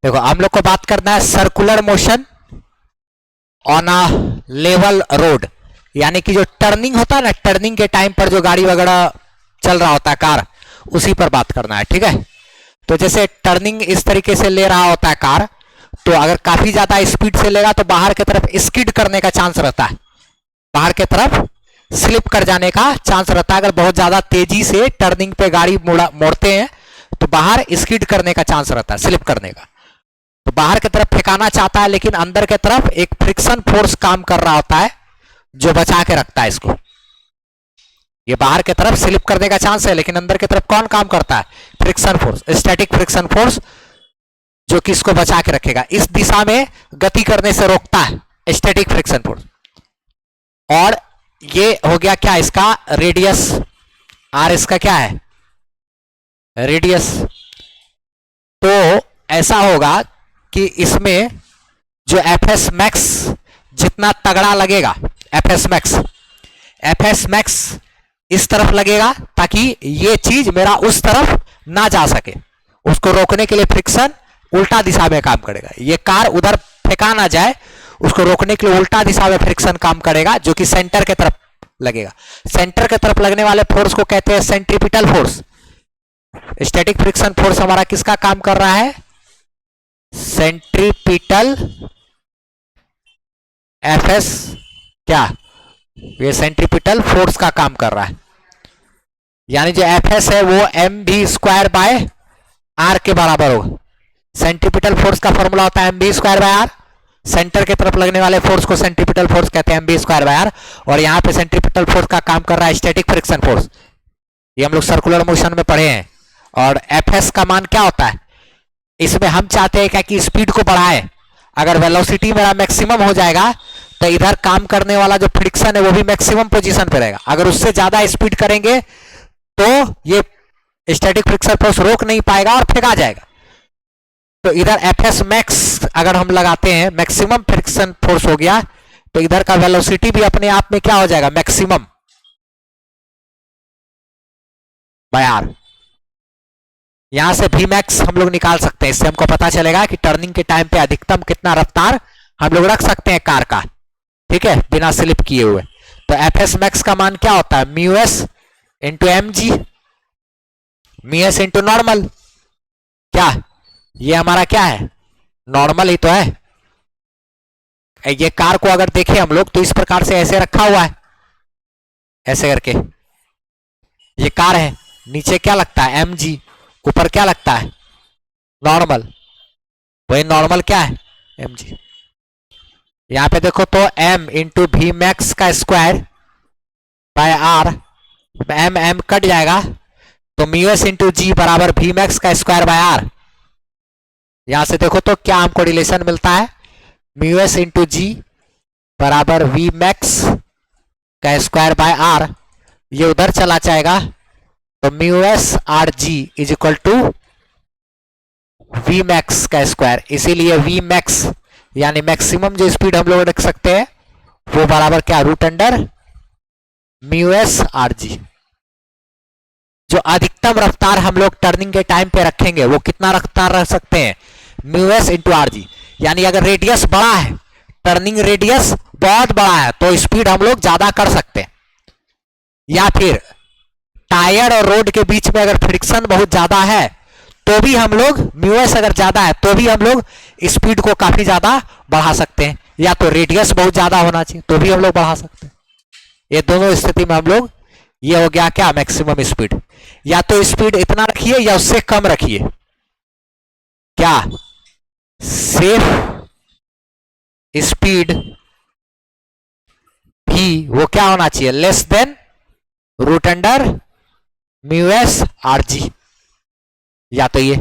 देखो हम लोग को बात करना है circular motion on a level road, यानी कि जो टर्निंग होता है ना, टर्निंग के टाइम पर जो गाड़ी वगैरह चल रहा होता है कार, उसी पर बात करना है। ठीक है, तो जैसे टर्निंग इस तरीके से ले रहा होता है कार, तो अगर काफी ज्यादा स्पीड से लेगा तो बाहर की तरफ स्किड करने का चांस रहता है, बाहर की तरफ स्लिप कर जाने का चांस रहता है। अगर बहुत ज्यादा तेजी से टर्निंग पे गाड़ी मोड़ते हैं तो बाहर स्किड करने का चांस रहता है, स्लिप करने का। तो बाहर की तरफ फेंकाना चाहता है, लेकिन अंदर की तरफ एक फ्रिक्शन फोर्स काम कर रहा होता है जो बचा के रखता है इसको। ये बाहर की तरफ स्लिप करने का चांस है, लेकिन अंदर की तरफ कौन काम करता है? Friction force, static friction force, जो कि इसको बचा के रखेगा। इस दिशा में गति करने से रोकता है स्टैटिक फ्रिक्शन फोर्स। और ये हो गया क्या इसका रेडियस, आर इसका क्या है? रेडियस। तो ऐसा होगा कि इसमें जो एफएस मैक्स जितना तगड़ा लगेगा, एफएस मैक्स इस तरफ लगेगा ताकि ये चीज मेरा उस तरफ ना जा सके। उसको रोकने के लिए फ्रिक्शन उल्टा दिशा में काम करेगा। ये कार उधर फेंका ना जाए, उसको रोकने के लिए उल्टा दिशा में फ्रिक्शन काम करेगा, जो कि सेंटर के तरफ लगेगा। सेंटर के तरफ लगने वाले फोर्स को कहते हैं centripetal force. Static friction force हमारा किसका काम कर रहा है? सेंट्रीपिटल एफएस, क्या ये सेंट्रीपिटल फोर्स का काम कर रहा है। यानी जो एफएस है वो एम भी स्क्वायर बाय आर के बराबर होगा। सेंट्रीपिटल फोर्स का फॉर्मूला होता है M B square by R. Centre की तरफ लगने वाले फोर्स को सेंट्रीपिटल फोर्स कहते हैं M B square by R. और यहां पे सेंट्रीपिटल फोर्स का काम कर रहा है स्टैटिक फ्रिक्शन फोर्स। ये हम लोग सर्कुलर मोशन में पढ़े हैं। और एफएस का मान क्या होता है? इसमें हम चाहते हैं क्या कि स्पीड को बढ़ाए। अगर वेलोसिटी मेरा मैक्सिमम हो जाएगा तो इधर काम करने वाला जो फ्रिक्शन है वो भी मैक्सिमम पोजीशन पे रहेगा। अगर उससे ज्यादा स्पीड करेंगे तो ये स्टैटिक फ्रिक्शन फोर्स रोक नहीं पाएगा और फेंका जाएगा। तो इधर एफएस मैक्स अगर हम लगाते हैं, मैक्सिमम फ्रिक्शन फोर्स हो गया, तो इधर का वेलोसिटी भी अपने आप में क्या हो जाएगा? Maximum by R. यहां से भी मैक्स हम लोग निकाल सकते हैं। इससे हमको पता चलेगा कि टर्निंग के टाइम पे अधिकतम कितना रफ्तार हम लोग रख सकते हैं कार का, ठीक है, बिना स्लिप किए हुए। तो एफएस मैक्स का मान क्या होता है? Mu S into M G, mu S into normal. क्या ये हमारा क्या है? नॉर्मल ही तो है। ये कार को अगर देखें हम लोग तो इस प्रकार से ऐसे रखा हुआ है, ऐसे करके ये कार है। नीचे क्या लगता है? M G. ऊपर क्या लगता है? नॉर्मल। वही नॉर्मल क्या है? M G. यहां पे देखो तो m इंटू वी मैक्स का square by R, M M cut जाएगा तो म्यू एस इंटू जी बराबर वी मैक्स का स्क्वायर बाय आर। यहां से देखो तो क्या हमको रिलेशन मिलता है? म्यू एस इंटू जी बराबर वी मैक्स का स्क्वायर बाय आर। ये उधर चला जाएगा तो mu S R G is equal to V max का स्क्वायर। इसीलिए वी मैक्स यानी मैक्सिमम जो स्पीड हम लोग रख सकते हैं वो बराबर क्या? Root under mu S R G. जो अधिकतम रफ्तार हम लोग टर्निंग के टाइम पे रखेंगे वो कितना रफ्तार रख सकते हैं? Mu S into R G. यानी अगर रेडियस बड़ा है, टर्निंग रेडियस बहुत बड़ा है, तो स्पीड हम लोग ज्यादा कर सकते हैं। या फिर टायर और रोड के बीच में अगर फ्रिक्शन बहुत ज्यादा है तो भी हम लोग, म्यू एस अगर ज्यादा है तो भी हम लोग स्पीड को काफी ज्यादा बढ़ा सकते हैं। या तो रेडियस बहुत ज्यादा होना चाहिए तो भी हम लोग बढ़ा सकते हैं। ये दोनों स्थिति में हम लोग, ये हो गया क्या? Maximum speed. या तो स्पीड इतना रखिए या उससे कम रखिए। क्या? सेफ स्पीड भी वो क्या होना चाहिए? Less than root under mu S R G. या तो ये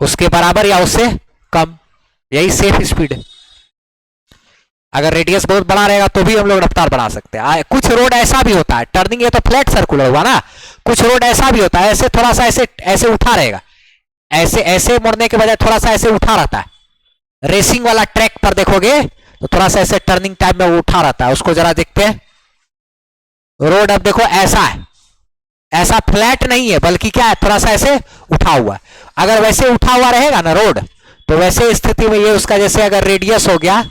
उसके बराबर या उससे कम, यही सेफ स्पीड है। अगर रेडियस बहुत बड़ा रहेगा तो भी हम लोग रफ्तार बढ़ा सकते हैं। कुछ रोड ऐसा भी होता है, टर्निंग ये तो फ्लैट सर्कुलर हुआ ना, कुछ रोड ऐसा भी होता है ऐसे थोड़ा सा ऐसे ऐसे उठा रहेगा, ऐसे ऐसे मुड़ने के बजाय थोड़ा सा ऐसे उठा रहता है। रेसिंग वाला ट्रैक पर देखोगे तो थोड़ा सा ऐसे टर्निंग टाइम में वो उठा रहता है। उसको जरा देखते हैं। रोड अब देखो ऐसा है, ऐसा फ्लैट नहीं है बल्कि क्या है? थोड़ा सा ऐसे उठा हुआ है। अगर वैसे उठा हुआ रहेगा ना रोड, तो वैसे स्थिति में ये उसका जैसे अगर रेडियस हो गया,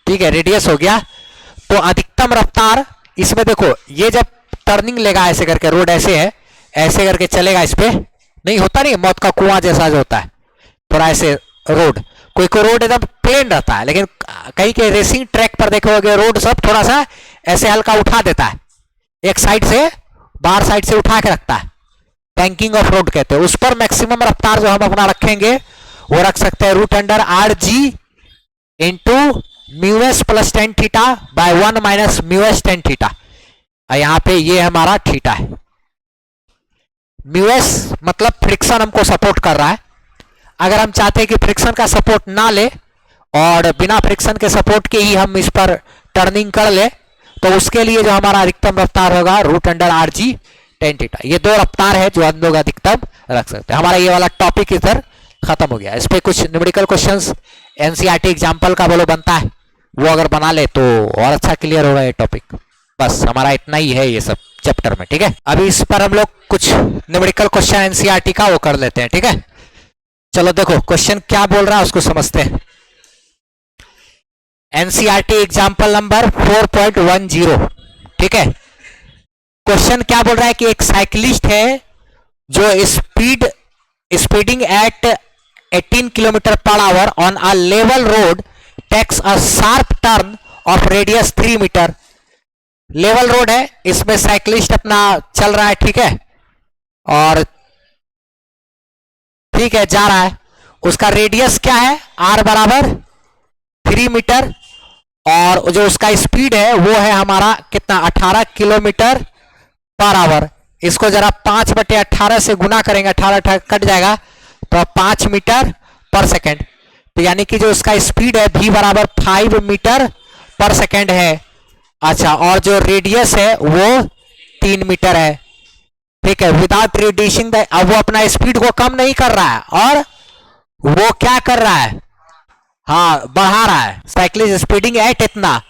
ठीक है, रेडियस हो गया, तो अधिकतम रफ्तार इसमें देखो, ये जब टर्निंग लेगा ऐसे करके, रोड ऐसे है, ऐसे करके चलेगा, इस पे नहीं होता, नहीं मौत का कुआं जैसा जो होता है थोड़ा ऐसे रोड, कोई कोई रोड एकदम प्लेन रहता है, लेकिन कहीं के रेसिंग ट्रैक पर देखोगे रोड सब थोड़ा सा ऐसे हल्का उठा देता है, एक साइड से बाहर साइड से उठा के रखता है, बैंकिंग ऑफ रोड कहते हैं। उस पर मैक्सिमम रफ्तार जो हम अपना रखेंगे वो रख सकते हैं root under R G into mu S plus tan theta by 1 minus mu S tan theta. यहां पे ये हमारा थीटा है। म्यू एस मतलब फ्रिक्शन हमको सपोर्ट कर रहा है। अगर हम चाहते हैं कि फ्रिक्शन का सपोर्ट ना ले और बिना फ्रिक्शन के सपोर्ट के ही हम इस पर टर्निंग कर ले, तो उसके लिए जो हमारा अधिकतम रफ्तार होगा root under R G tan theta. ये दो रफ्तार है जो हम लोग अधिकतम रख सकते हैं। हमारा ये वाला टॉपिक इधर खत्म हो गया। इस पे कुछ न्यूमेरिकल क्वेश्चंस एनसीईआरटी एग्जाम्पल का बोलो बनता है, वो अगर बना ले तो और अच्छा क्लियर होगा ये टॉपिक। बस हमारा इतना ही है ये सब चैप्टर में, ठीक है। अभी इस पर हम लोग कुछ न्यूमेरिकल क्वेश्चन एनसीईआरटी का वो कर लेते हैं, ठीक है। चलो देखो क्वेश्चन क्या बोल रहा है उसको समझते हैं। एनसीईआरटी एग्जाम्पल नंबर 4.10, ठीक है। क्वेश्चन क्या बोल रहा है कि एक साइकिलिस्ट है जो speeding at 18 kilometre per hour on a level road takes a sharp turn of radius 3 metre. Level road है, इसमें साइकिलिस्ट अपना चल रहा है, ठीक है, और ठीक है जा रहा है। उसका रेडियस क्या है, आर बराबर 3 मीटर, और जो उसका स्पीड है वो है हमारा कितना, 18 किलोमीटर पर आवर। इसको जरा 5/18 से गुना करेंगे, 18 कट जाएगा, तो 5 मीटर पर सेकेंड। तो यानी कि जो उसका स्पीड है v बराबर 5 मीटर पर सेकेंड है। अच्छा, और जो रेडियस है वो 3 मीटर है, ठीक है। विदाउट रिड्यूसिंग द, अब वो अपना स्पीड को कम नहीं कर रहा है और वो क्या कर रहा है, हाँ बढ़ा रहा है। साइकिलिस्ट स्पीडिंग एट इतना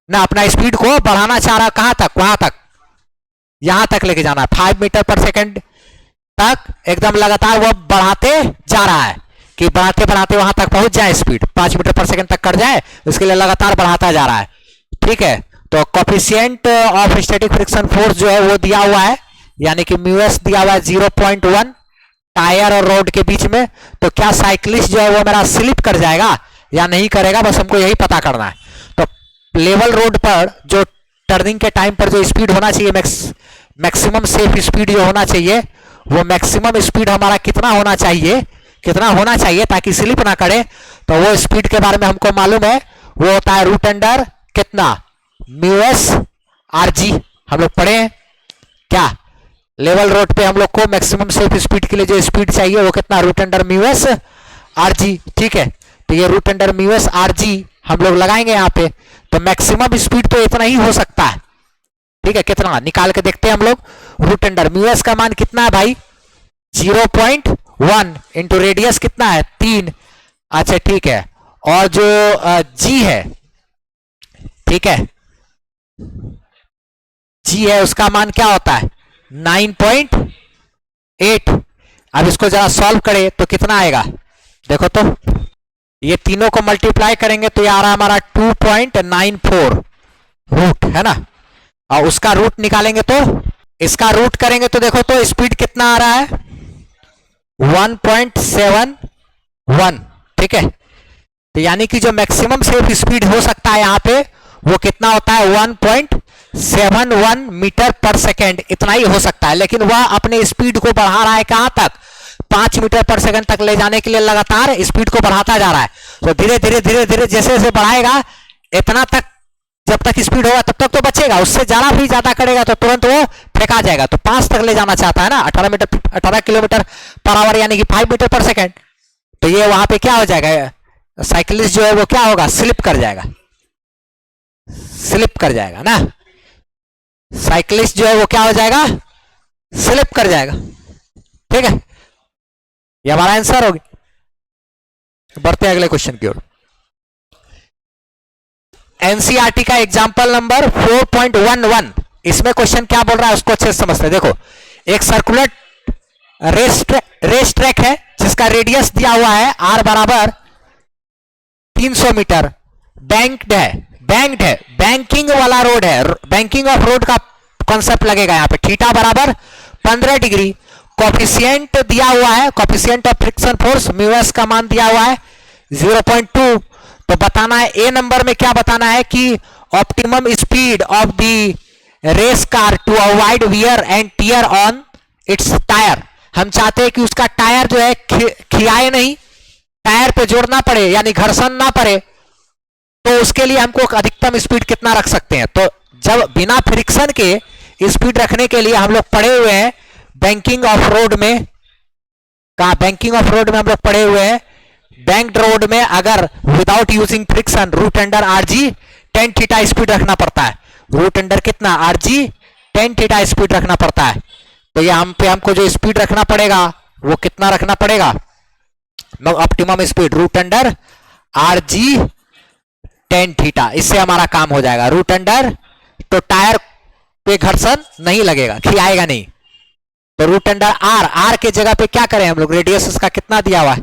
ना, अपना स्पीड को बढ़ाना चाह रहा है, कहां तक, वहां तक, यहां तक लेके जाना है, 5 मीटर पर सेकेंड तक एकदम लगातार वो बढ़ाते जा रहा है कि बढ़ाते बढ़ाते वहां तक पहुंच जाए, स्पीड 5 मीटर पर सेकेंड तक कर जाए, उसके लिए लगातार बढ़ाता जा रहा है, ठीक है। तो coefficient of static friction force जो है वो दिया हुआ है, यानी कि म्यू एस दिया हुआ है 0.1 टायर और रोड के बीच में। तो क्या साइकिलिस्ट जो है वो मेरा स्लिप कर जाएगा या नहीं करेगा, बस हमको यही पता करना है। तो लेवल रोड पर जो टर्निंग के टाइम पर जो स्पीड होना चाहिए, मैक्सिमम सेफ स्पीड जो होना चाहिए, वो मैक्सिमम स्पीड हमारा कितना होना चाहिए ताकि स्लिप ना करे, तो वो स्पीड के बारे में हमको मालूम है, वो होता है रूट अंडर कितना, म्यू एस आर जी। हम लोग पढ़े हैं क्या, लेवल रोड पे हम लोग को मैक्सिमम सेफ स्पीड के लिए जो स्पीड चाहिए वो कितना, root under mu S R G, ठीक है। तो ये root under mu S R G हम लोग लगाएंगे यहाँ पे। तो मैक्सिमम स्पीड तो इतना ही हो सकता है, ठीक है। कितना निकाल के देखते हैं हम लोग। रूट अंडर म्यू एस का मान कितना है भाई, 0.1 इंटू रेडियस कितना है 3, अच्छा ठीक है। और जो जी है, ठीक है, जी है उसका मान क्या होता है 9.8। अब इसको जरा सॉल्व करें तो कितना आएगा, देखो तो ये तीनों को मल्टीप्लाई करेंगे तो ये आ रहा है हमारा 2.94 रूट, है ना। और उसका रूट निकालेंगे तो, इसका रूट करेंगे तो देखो तो स्पीड कितना आ रहा है 1.71, ठीक है। तो यानी कि जो मैक्सिमम सेफ स्पीड हो सकता है यहां पे वो कितना होता है 1.71 मीटर पर सेकेंड, इतना ही हो सकता है। लेकिन वह अपने स्पीड को बढ़ा रहा है कहां तक, 5 मीटर पर सेकंड तक ले जाने के लिए लगातार स्पीड को बढ़ाता जा रहा है। तो धीरे धीरे धीरे धीरे जैसे जैसे बढ़ाएगा, इतना तक जब तक स्पीड होगा तब तक तो बचेगा, उससे ज्यादा करेगा तो तुरंत वो फेंका जाएगा। तो 5 तक ले जाना चाहता है ना, 18 किलोमीटर पर आवर यानी कि 5 मीटर पर सेकेंड। तो ये वहां पे क्या हो जाएगा, साइकिलिस्ट जो है वो क्या होगा, स्लिप कर जाएगा ना। साइकिलिस्ट जो है वो क्या हो जाएगा, स्लिप कर जाएगा, ठीक है। ये हमारा आंसर होगा। बढ़ते हैं अगले क्वेश्चन की ओर। एनसीईआरटी का एग्जांपल नंबर 4.11, इसमें क्वेश्चन क्या बोल रहा है उसको अच्छे से समझते हैं। देखो एक रेस ट्रैक है जिसका रेडियस दिया हुआ है r बराबर 300 मीटर। बैंक्ड है बैंकिंग वाला रोड है, बैंकिंग ऑफ रोड का कॉन्सेप्ट लगेगा यहाँ पे। थीटा बराबर 15 डिग्री। कोफिशिएंट दिया हुआ है, coefficient of friction force mu s का मान दिया हुआ है 0.2। तो बताना है ए नंबर में, क्या बताना है कि optimum speed of the race car to avoid wear and tear on its tyre. हम चाहते हैं कि उसका टायर जो है खियाए नहीं, टायर पे जोड़ना पड़े यानी घर्षण ना पड़े। तो उसके लिए हमको अधिकतम स्पीड कितना रख सकते हैं? तो जब बिना फ्रिक्शन के स्पीड रखने के लिए हम लोग पढ़े हुए हैं बैंकिंग ऑफ रोड में, कहा बैंकिंग ऑफ रोड में हम लोग पढ़े हुए हैं बैंक्ड रोड में अगर without using friction root under R G tan theta speed रखना पड़ता है। रूट अंडर कितना? आरजी टेन थीटा स्पीड रखना पड़ता है। तो ये हमको जो स्पीड रखना पड़ेगा वो कितना रखना पड़ेगा? Optimum speed root under R G tan theta. इससे हमारा काम हो जाएगा। रूट अंडर तो टायर पे घर्षण नहीं लगेगा, खियाएगा नहीं। तो रूट अंडर आर के जगह पे क्या करें हम लोग? रेडियस उसका कितना दिया हुआ है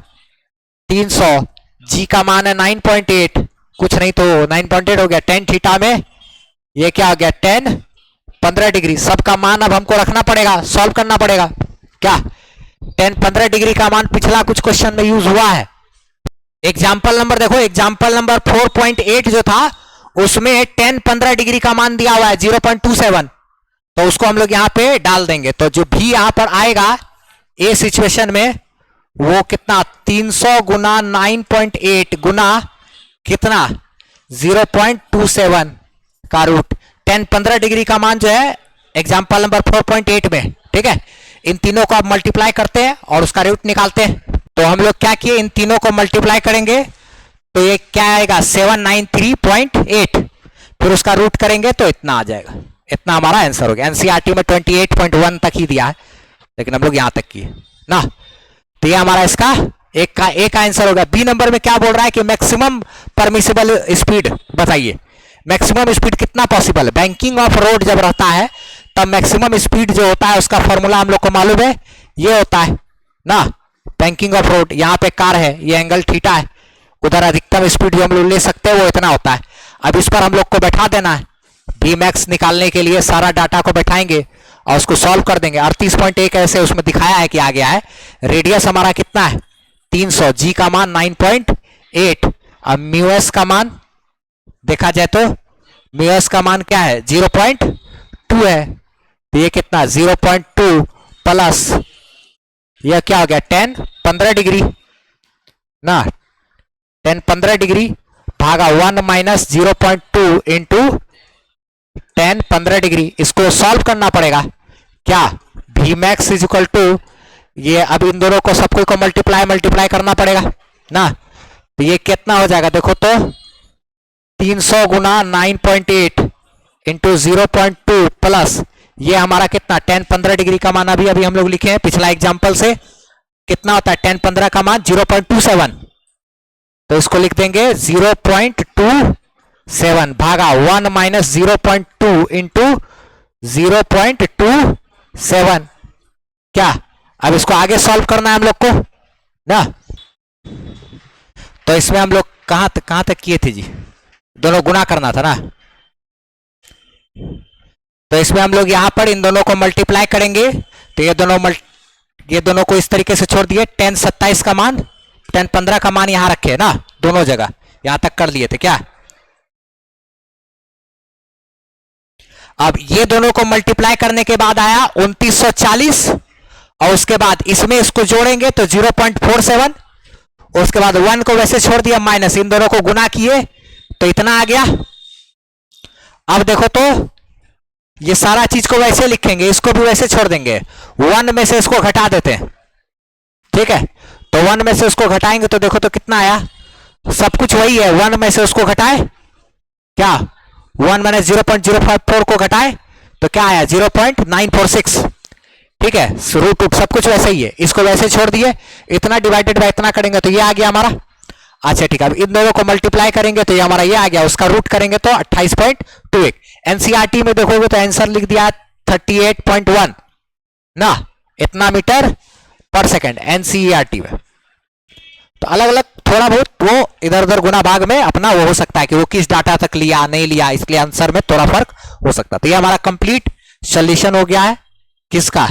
300, जी का मान है 9.8, कुछ नहीं तो 9.8 हो गया। टेन थीटा में ये क्या हो गया 15 डिग्री। सबका मान अब हमको रखना पड़ेगा, सॉल्व करना पड़ेगा। क्या 15 डिग्री का मान पिछला कुछ क्वेश्चन में यूज हुआ है। एग्जाम्पल नंबर देखो, एग्जाम्पल नंबर 4.8 जो था उसमें 15 डिग्री का मान दिया हुआ है 0.27। तो उसको हम लोग यहां पे डाल देंगे। तो जो भी यहां पर आएगा ए सिचुएशन में वो कितना 300 गुना 9.8 गुना कितना 0.27 का रूट 15 डिग्री का मान जो है एग्जाम्पल नंबर 4.8 में। ठीक है, इन तीनों को आप मल्टीप्लाई करते हैं और उसका रूट निकालते हैं। तो हम लोग क्या किए, इन तीनों को मल्टीप्लाई करेंगे तो ये क्या आएगा 793.8, फिर उसका रूट करेंगे तो इतना आ जाएगा। इतना हमारा आंसर हो गया। एनसीईआरटी में 28.1 तक ही दिया है लेकिन हम लोग यहां तक किए ना। तो ये हमारा इसका एक का आंसर होगा। बी नंबर में क्या बोल रहा है कि मैक्सिमम परमिसिबल स्पीड बताइए। मैक्सिमम स्पीड कितना पॉसिबल है? बैंकिंग ऑफ रोड जब रहता है तब मैक्सिमम स्पीड जो होता है उसका फॉर्मूला हम लोग को मालूम है, ये होता है ना बैंकिंग ऑफ रोड। यहाँ पे कार है, ये एंगल थीटा है, उधर अधिकतम स्पीड जो हम लोग ले सकते हैं वो इतना होता है। अब इस पर हम लोग को बैठा देना है। बी मैक्स निकालने के लिए सारा डाटा को बैठाएंगे और उसको सॉल्व कर देंगे। 38.1 ऐसे उसमें दिखाया है कि आ गया है। रेडियस हमारा कितना है 300, जी का मान 9.8। अब म्यूएस का मान देखा जाए तो म्यूएस का मान क्या है 0.2 है। तो ये कितना 0.2 प्लस यह क्या हो गया 15 डिग्री ना। 15 डिग्री भागा 1 माइनस 0.2 इंटू 15 डिग्री। इसको सॉल्व करना पड़ेगा। क्या भी मैक्स इज इक्वल टू ये, अब इन दोनों को सबको को मल्टीप्लाई करना पड़ेगा ना। तो ये कितना हो जाएगा देखो तो 300 गुना 9.8 इंटू 0.2 प्लस ये हमारा कितना 15 डिग्री का मान अभी हम लोग लिखे हैं पिछला एग्जांपल से। कितना होता है 15 का मान 0.27। तो इसको लिख देंगे 0.27 भागा 1 माइनस 0.2 इंटू 0.27। क्या अब इसको आगे सॉल्व करना है हम लोग को ना। तो इसमें हम लोग कहां तक किए थे जी? दोनों गुना करना था ना। तो इसमें हम लोग यहां पर इन दोनों को मल्टीप्लाई करेंगे तो ये दोनों को इस तरीके से छोड़ दिए। 27 का मान 15 का मान यहां रखे ना, दोनों जगह यहां तक कर लिए थे क्या। अब ये दोनों को मल्टीप्लाई करने के बाद आया 2940 और उसके बाद इसमें इसको जोड़ेंगे तो 0.47, उसके बाद 1 को वैसे छोड़ दिया माइनस, इन दोनों को गुना किए तो इतना आ गया। अब देखो तो ये सारा चीज को वैसे लिखेंगे, इसको भी वैसे छोड़ देंगे, 1 में से इसको घटा देते हैं। ठीक है, तो 1 में से उसको घटाएंगे तो देखो तो कितना आया, सब कुछ वही है। 1 में से उसको घटाए क्या 1 माइनस 0.054 को घटाए तो क्या आया 0.946। ठीक है, रूट सब कुछ वैसे ही है, इसको वैसे छोड़ दिए, इतना डिवाइडेड बाय इतना करेंगे तो ये आ गया हमारा। अच्छा ठीक है, अब इन दोनों को मल्टीप्लाई करेंगे तो ये हमारा ये आ गया, उसका रूट करेंगे तो 28.21। एनसीईआरटी में देखोगे तो आंसर लिख दिया 38.1 ना, इतना मीटर पर सेकेंड एनसीईआरटी में। तो अलग अलग थोड़ा बहुत वो इधर उधर गुना भाग में अपना वो हो सकता है कि वो किस डाटा तक लिया नहीं लिया, इसलिए आंसर में थोड़ा फर्क हो सकता है। तो ये हमारा कंप्लीट सोल्यूशन हो गया है किसका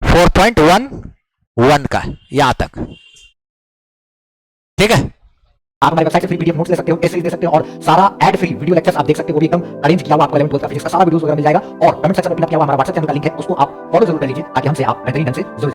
4.11 का यहां तक। ठीक है, आप हमारी वेबसाइट से फ्री पीडीएफ नोट्स ले सकते हो, टेस्ट सीरीज दे सकते हो और सारा एड फ्री वीडियो लेक्चर्स आप देख सकते हो, वो भी एकदम अरेंज किया हुआ आपको 11 12 का फिजिक्स का सारा वीडियोस वगैरह मिल जाएगा। और कमेंट सेक्शन में पिन किया हुआ हमारा व्हाट्सएप चैनल का लिंक है, उसको आप फॉलो जरूर कर लीजिए ताकि हमसे आप बेहतरीन ढंग से जुड़